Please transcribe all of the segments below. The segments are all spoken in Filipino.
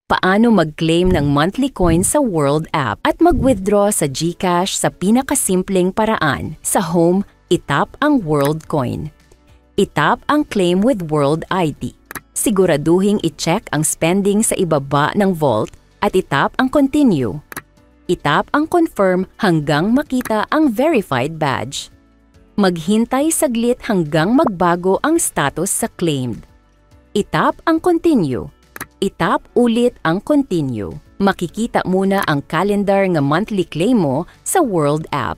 Paano mag-claim ng monthly coin sa World app at mag-withdraw sa GCash sa pinakasimpleng paraan. Sa home, itap ang World coin. Itap ang Claim with World ID. Siguraduhing i-check ang spending sa ibaba ng vault at itap ang Continue. Itap ang Confirm hanggang makita ang verified badge. Maghintay saglit hanggang magbago ang status sa claimed. Itap ang Continue. Itap ulit ang Continue. Makikita muna ang calendar nga monthly claim mo sa World app.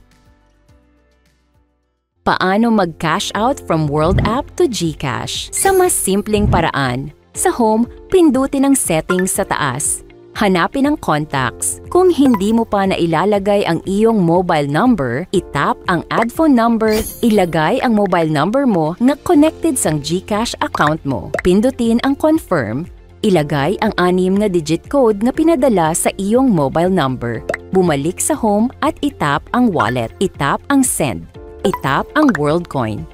Paano mag-cash out from World app to GCash? Sa mas simpleng paraan, sa home, pindutin ang settings sa taas. Hanapin ang contacts. Kung hindi mo pa nailalagay ang iyong mobile number, itap ang add phone number, ilagay ang mobile number mo nga connected sang GCash account mo. Pindutin ang confirm, ilagay ang 6 na digit code nga pinadala sa iyong mobile number. Bumalik sa home at itap ang wallet. Itap ang send. Itap ang World coin.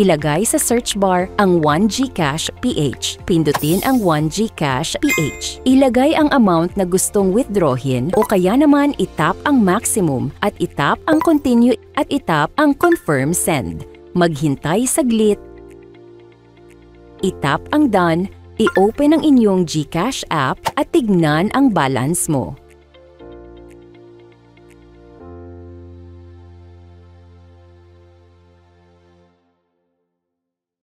Ilagay sa search bar ang 1GCash PH. Pindutin ang 1GCash PH. Ilagay ang amount na gustong withdrawin o kaya naman itap ang maximum at itap ang continue at itap ang confirm send. Maghintay saglit. Itap ang done, i-open ang inyong GCash app at tignan ang balance mo.